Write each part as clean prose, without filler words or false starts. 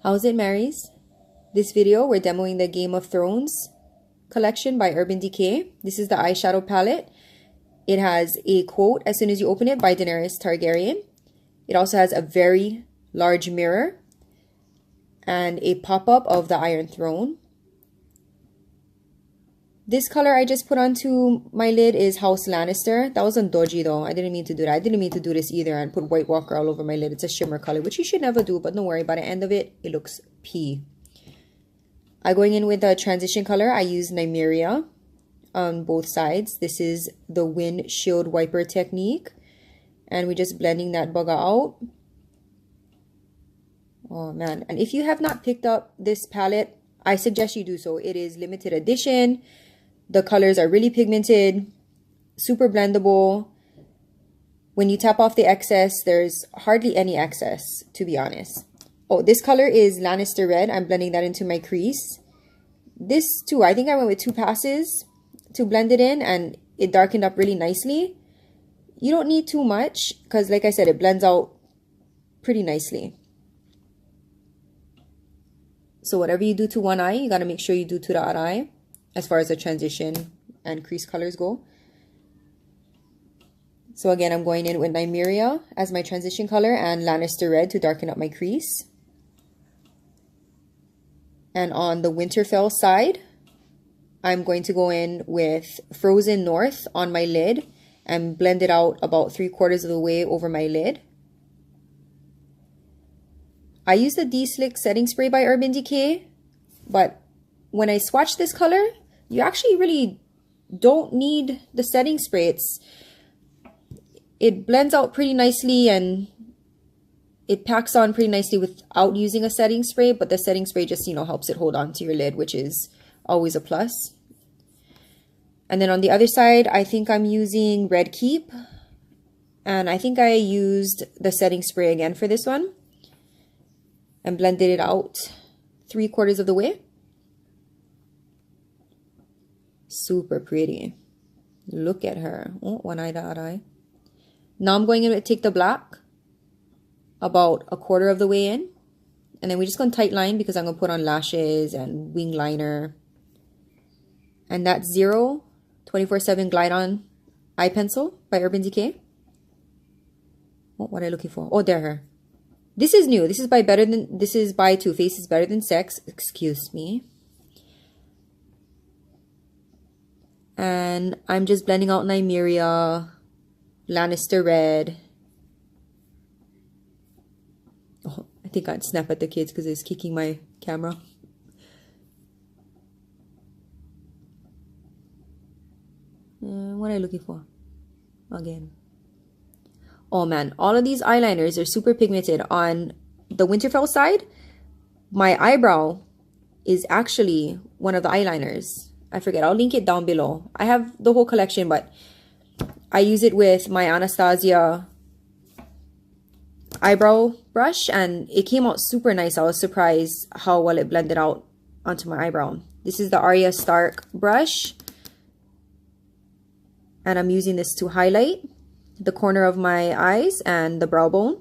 How's it, Marys? This video, we're demoing the Game of Thrones collection by Urban Decay. This is the eyeshadow palette. It has a quote as soon as you open it by Daenerys Targaryen. It also has a very large mirror and a pop-up of the Iron Throne. This color I just put onto my lid is House Lannister. That was on dodgy though. I didn't mean to do that. I didn't mean to do this either and put White Walker all over my lid. It's a shimmer color, which you should never do, but don't worry. By the end of it, it looks pea. I'm going in with a transition color. I use Nymeria on both sides. This is the windshield wiper technique. And we're just blending that bugger out. Oh man. And if you have not picked up this palette, I suggest you do so. It is limited edition. The colors are really pigmented, super blendable. When you tap off the excess, there's hardly any excess, to be honest. Oh, this color is Lannister Red. I'm blending that into my crease. This too, I think I went with 2 passes to blend it in and it darkened up really nicely. You don't need too much because, like I said, it blends out pretty nicely. So whatever you do to one eye, you got to make sure you do to the other eye as far as the transition and crease colors go. So again, I'm going in with Nymeria as my transition color and Lannister Red to darken up my crease. And on the Winterfell side, I'm going to go in with Frozen North on my lid and blend it out about 3/4 of the way over my lid. I use the D-Slick setting spray by Urban Decay, but when I swatch this color, you actually really don't need the setting spray. It blends out pretty nicely and it packs on pretty nicely without using a setting spray, but the setting spray just, helps it hold on to your lid, which is always a plus. And then on the other side, I think I'm using Red Keep. And I think I used the setting spray again for this one. And blended it out 3/4 of the way. Super pretty. Look at her. Oh, one eye, the other eye. Now I'm going in with Take the Black. About 1/4 of the way in. And then we're just going to tight line because I'm going to put on lashes and wing liner. And that's 24/7 Glide On Eye Pencil by Urban Decay. Oh, what am I looking for? Oh, there her. This is new. This is by Too Faced is Better Than Sex. Excuse me. And I'm just blending out Nymeria, Lannister Red. Oh, I think I'd snap at the kids because it's kicking my camera. What am I looking for? Again. Oh man, all of these eyeliners are super pigmented. On the Winterfell side, my eyebrow is actually one of the eyeliners. I forget, I'll link it down below. I have the whole collection, but I use it with my Anastasia eyebrow brush and it came out super nice. I was surprised how well it blended out onto my eyebrow. This is the Arya Stark brush. And I'm using this to highlight the corner of my eyes and the brow bone.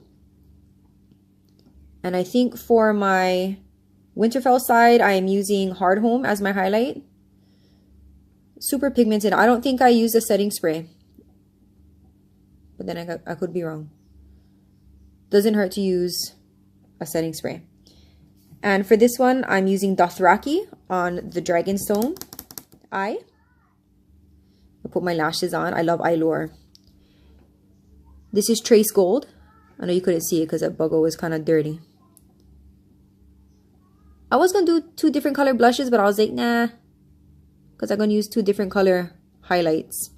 And I think for my Winterfell side, I am using Hard Home as my highlight. Super pigmented. I don't think I used a setting spray. But then I could be wrong. Doesn't hurt to use a setting spray. And for this one, I'm using Dothraki on the Dragonstone eye. I'll put my lashes on. I love Eyelure. This is Trace Gold. I know you couldn't see it because that bugger was kind of dirty. I was going to do 2 different color blushes, but I was like, nah. Because I'm going to use 2 different color highlights.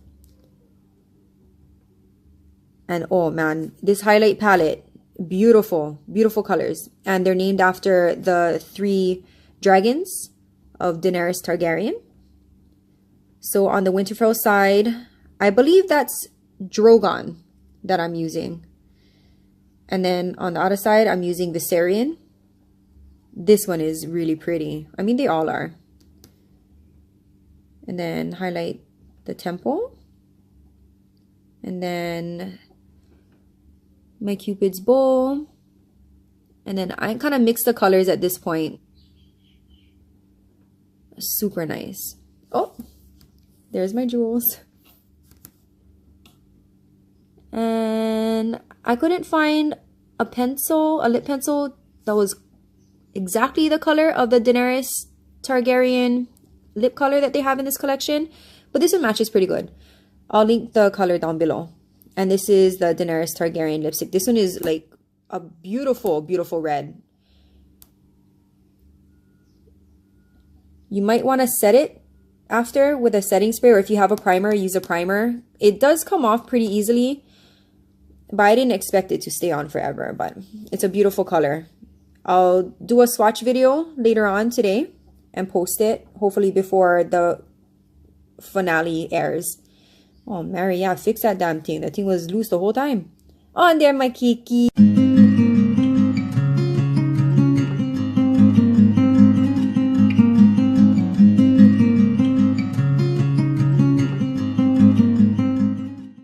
And oh man, this highlight palette, beautiful, beautiful colors. And they're named after the 3 dragons of Daenerys Targaryen. So on the Winterfell side, I believe that's Drogon that I'm using. And then on the other side, I'm using Viserion. This one is really pretty. I mean, they all are. And then highlight the temple. And then my Cupid's bow. And then I kind of mix the colors at this point. Super nice. Oh, there's my jewels. And I couldn't find a lip pencil that was exactly the color of the Daenerys Targaryen lip color that they have in this collection. But this one matches pretty good. I'll link the color down below. And this is the Daenerys Targaryen lipstick. This one is like a beautiful, beautiful red. You might want to set it after with a setting spray, or if you have a primer, use a primer. It does come off pretty easily, but I didn't expect it to stay on forever. But it's a beautiful color. I'll do a swatch video later on today and post it, hopefully before the finale airs. Oh, Mary, yeah, fix that damn thing. That thing was loose the whole time. Oh, and there, my Kiki.